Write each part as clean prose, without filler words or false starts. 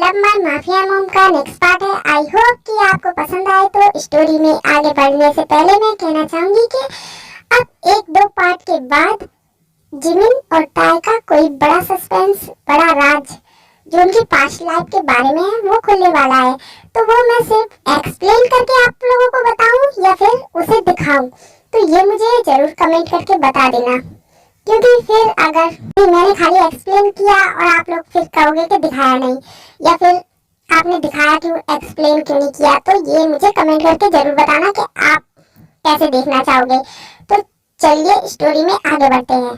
Love my mafia mom का next part है। I hope कि आपको पसंद आए। तो स्टोरी में आगे बढ़ने से पहले मैं कहना चाहूंगी कि अब एक दो पार्ट के बाद जिमिन और टाई का कोई बड़ा सस्पेंस, बड़ा राज जो उनकी पास्ट लाइफ के बारे में है वो खुलने वाला है। तो वो मैं सिर्फ एक्सप्लेन करके आप लोगों को बताऊं या फिर उसे दिखाऊं, तो ये मुझे जरूर कमेंट करके बता देना, क्योंकि फिर अगर मैंने खाली एक्सप्लेन किया और आप लोग फिर कहोगे कि दिखाया नहीं, या फिर आपने दिखाया क्यों, एक्सप्लेन क्यों नहीं किया, तो ये मुझे कमेंट करके जरूर बताना कि आप कैसे देखना चाहोगे। तो चलिए स्टोरी में आगे बढ़ते हैं।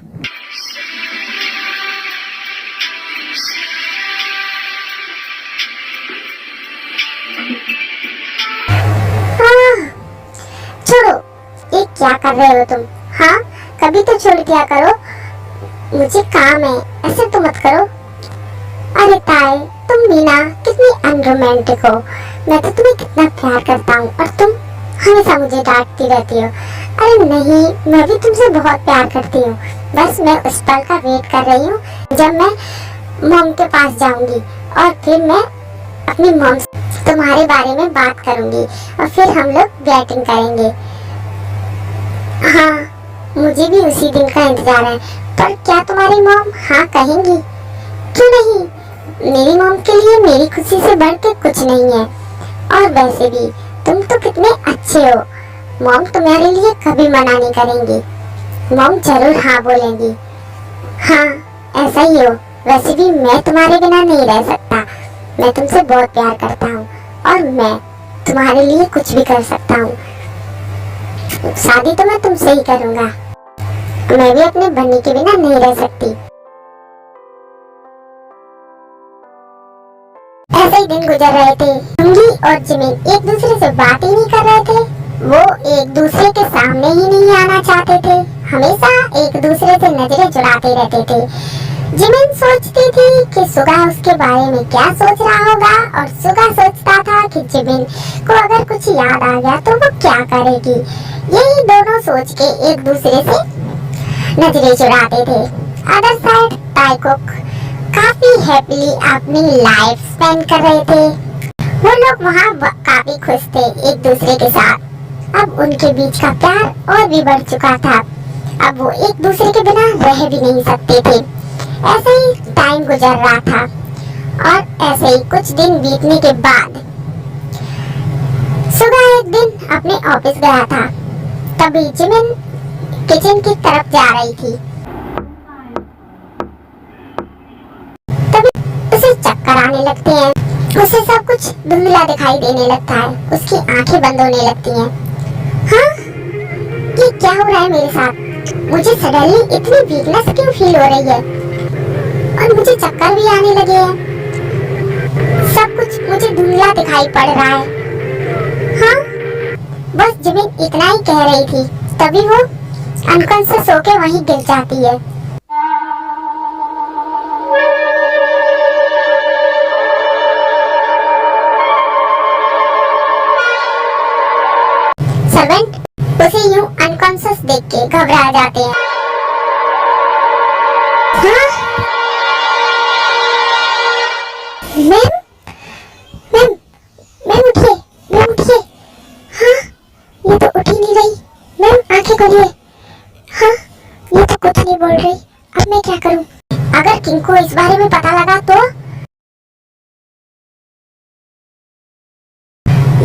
छोड़ो, ये क्या कर रहे हो तुम? हाँ, कभी तो छोड़ दिया करो, मुझे काम है, ऐसे तो मत करो। अरे ताई, तुम भी ना कितनी अनरोमांटिक हो। मैं तो तुम्हें कितना प्यार करता हूँ और तुम हमेशा मुझे डांटती रहती हो। अरे नहीं, मैं भी तुमसे बहुत प्यार करती हूँ। बस मैं उस पल का वेट कर रही हूँ जब मैं मॉम के पास जाऊंगी और फिर मैं अपनी मॉम से तुम्हारे बारे में बात करूंगी और फिर हम लोग बैटिंग करेंगे। हाँ, मुझे भी उसी दिन का इंतजार है। पर क्या तुम्हारी मॉम हाँ कहेंगी? क्यों नहीं, मेरी मॉम के लिए मेरी खुशी से बढ़ के कुछ नहीं है। और वैसे भी तुम तो कितने अच्छे हो, मॉम तुम्हारे लिए कभी मना नहीं करेंगी। मॉम जरूर हाँ बोलेंगी। हाँ, ऐसा ही हो। वैसे भी मैं तुम्हारे बिना नहीं रह सकता। मैं तुमसे बहुत प्यार करता हूँ और मैं तुम्हारे लिए कुछ भी कर सकता हूँ। शादी तो मैं तुमसे ही करूँगा। मैं भी अपने बन्नी के बिना नहीं रह सकती। ऐसे ही दिन गुजर रहे थे। जुंगी और जिमिन एक दूसरे से बात ही नहीं कर रहे थे। वो एक दूसरे के सामने ही नहीं आना चाहते थे। हमेशा एक दूसरे से नजरें चुराते रहते थे। जिमिन सोचती थी कि सुगा उसके बारे में क्या सोच रहा होगा और सुगा सोचता था कि जिमिन को अगर कुछ याद आ गया तो वो क्या करेगी। यही दोनों सोच के एक दूसरे से नजरें चुराते थे। अदर साइड टाइकुक काफी हैप्पीली अपनी लाइफ स्पेंड कर रहे थे। वो लोग वहाँ काफी खुश थे एक दूसरे के साथ। अब उनके बीच का प्यार और भी बढ़ चुका था। अब वो एक दूसरे के बिना रह भी नहीं सकते थे। ऐसे ही टाइम गुजर रहा था और ऐसे ही कुछ दिन बीतने के बाद सुबह एक दिन अपने ऑफिस गया था। तभी जिमिन किचन की तरफ जा रही थी। तभी उसे चक्कर आने लगते हैं। उसे सब कुछ धुंधला दिखाई देने लगता है। उसकी आंखें बंद होने लगती हैं। हाँ, ये क्या हो रहा है मेरे साथ? मुझे सडनली इतनी वीकनेस क्यों फील हो रही है और मुझे चक्कर भी आने लगे हैं। सब कुछ मुझे धुंधला दिखाई पड़ रहा है। हाँ, बस जिमिन इतना ही कह रही थी तभी वो अनकॉन्शियस होके वहीं गिर जाती है। सर्वेंट उसे यूं अनकॉन्शियस देख के घबरा जाते हैं। हाँ? मैम, मैम, मैम उठिए, मैम उठिए। हाँ, ये तो उठ ही नहीं रही। मैम आंखें खोलिए। हाँ, ये तो कुछ नहीं बोल रही। अब मैं क्या करूं? अगर किंग को इस बारे में पता लगा तो?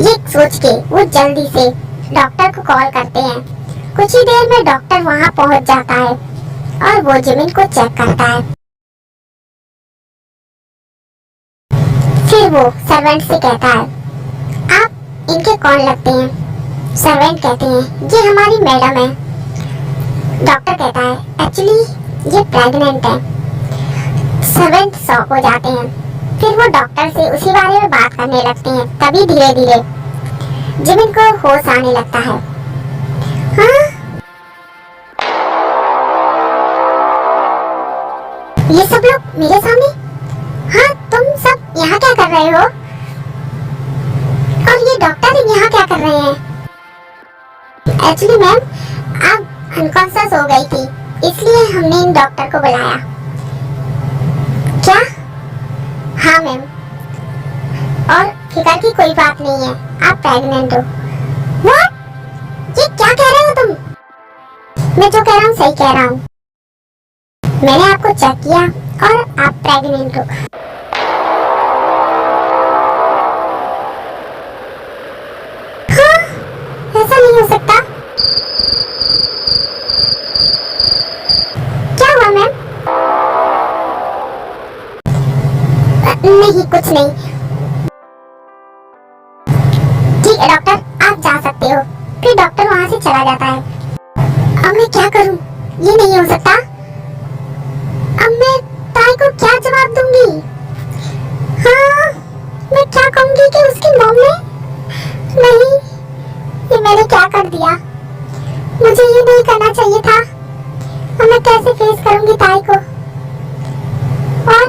ये सोच के वो जल्दी से डॉक्टर को कॉल करते हैं। कुछ ही देर में डॉक्टर वहां पहुंच जाता है और वो जिमिन को चेक करता है। फिर वो सर्वेंट से कहता है, आप इनके कौन लगते हैं? सर्वेंट कहते हैं, ये हमारी मैडम है। डॉक्टर कहता है, एक्चुअली ये प्रेग्नेंट है। सर्वेंट शॉक हो जाते हैं। फिर वो डॉक्टर से उसी बारे में बात करने लगते हैं। तभी धीरे धीरे जिमिन को होश आने लगता है। हाँ? ये सब लोग मेरे सामने? हाँ, तुम सब यहाँ क्या कर रहे हो? और ये डॉक्टर यहाँ क्या कर रहे हैं? एक्चुअली मैम, आप अनकॉन्शियस हो गई थी, इसलिए हमने इन डॉक्टर को बुलाया। क्या? हाँ मैम, और फिक्र की कोई बात नहीं है, आप प्रेग्नेंट हो। व्हाट? ये क्या कह रहे हो तुम? मैं जो कह रहा हूँ सही कह रहा हूँ। मैंने आपको चेक किया और आप प्रेग्नेंट हो। हाँ, ऐसा नहीं हो सकता। क्या हुआ मैम? नहीं, कुछ नहीं। ठीक है डॉक्टर, आप जा सकते हो। फिर डॉक्टर वहाँ से चला जाता है। अब मैं क्या करूँ? ये नहीं हो सकता। अब मैं ताई को क्या जवाब दूंगी? हाँ, मैं क्या कहूँगी कि उसकी मॉम ने? नहीं, ये मैंने क्या कर दिया? मुझे ये नहीं करना चाहिए था। अब मैं कैसे फेस करूंगी ताई को? और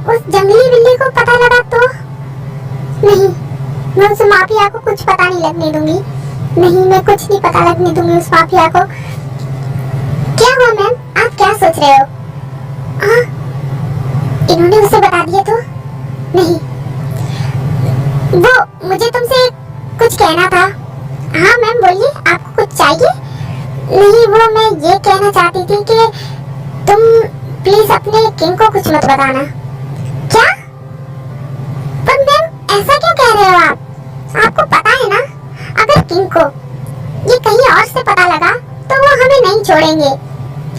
उस जंगली बिल्ली को पता लगा तो? नहीं, मैं उस माफिया को कुछ पता नहीं लगने दूंगी। नहीं, मैं कुछ नहीं पता लगने दूंगी उस माफिया को। क्या हुआ मैम? आप क्या सोच रहे हो? हाँ, इन्होंने उसे बता दिया तो? नहीं, वो मुझे तुमसे कुछ कहना था। हाँ मैम बोलिए, आपको कुछ चाहिए? नहीं, वो मैं ये कहना चाहती थी कि तुम प्लीज अपने किंग को कुछ मत बताना। क्या? पर मैम ऐसा क्यों कह रहे हो आप? आपको पता है ना, अगर किंग को ये कहीं और से पता लगा तो वो हमें नहीं छोड़ेंगे।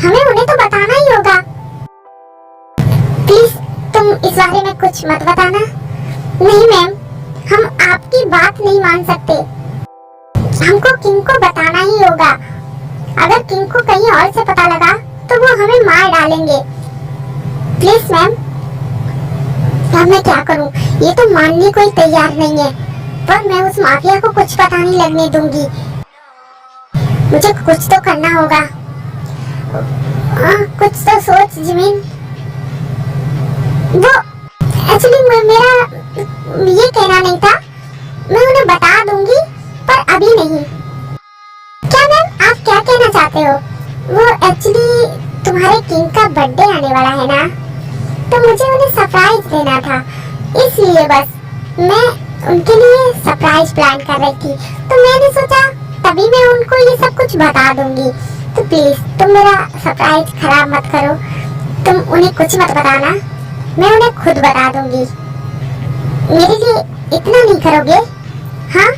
हमें उन्हें तो बताना ही होगा। प्लीज तुम इस बारे में कुछ मत बताना। नहीं मैम, हम आपकी बात नहीं मान सकते। हमको किंग को बताना ही होगा। अगर किंग को कहीं और से पता लगा तो वो हमें मार डालेंगे। Please ma'am. अब मैं क्या करूं? ये तो मानने को ही तैयार नहीं है, पर मैं उस माफिया को कुछ पता नहीं लगने दूंगी। मुझे कुछ तो करना होगा। कुछ तो सोच जिमिन। वो एक्चुअली मेरा ये कहना नहीं था। मैं उन्हें बता दूंगी, पर अभी नहीं। क्या मैम, आप क्या कहना चाहते हो? वो एक्चुअली तुम्हारे किंग का बर्थडे आने वाला है ना, तो मुझे उन्हें सरप्राइज देना था। इसलिए बस मैं उनके लिए सरप्राइज प्लान कर रही थी। तो मैंने सोचा तभी मैं उनको ये सब कुछ बता दूंगी। तो प्लीज तुम मेरा सरप्राइज खराब मत करो। तुम उन्हें कुछ मत बताना, मैं उन्हें खुद बता दूंगी। मेरे लिए इतना नहीं करोगे? हाँ?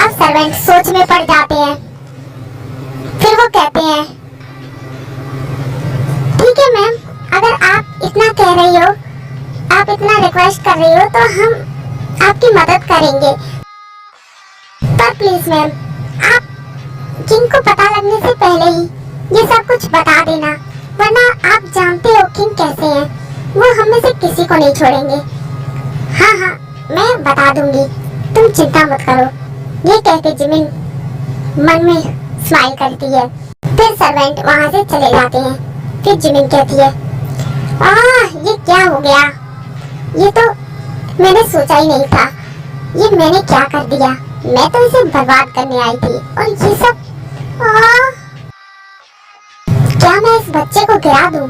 अब सर्वेंट सोच में पड़ जाते हैं। फिर वो कहते हैं ठीक है मैम, अगर आप इतना कह रही हो, आप इतना रिक्वेस्ट कर रही हो, तो हम आपकी मदद करेंगे। पर प्लीज मैम, आप किंग को पता लगने से पहले ही ये सब कुछ बता देना, वरना आप जानते हो किंग कैसे हैं। वो हम में से किसी को नहीं छोड़ेंगे। हाँ हाँ, मैं बता दूंगी, तुम चिंता मत करो। ये कहते जिमिन मन में स्माइल करती है। फिर सर्वेंट वहाँ से चले जाते हैं। फिर जिमिन कहती है ये क्या हो गया? ये तो मैंने सोचा ही नहीं था। ये मैंने क्या कर दिया? मैं तो इसे बर्बाद करने आई थी, और ये सब क्या मैं इस बच्चे को गिरा दूं?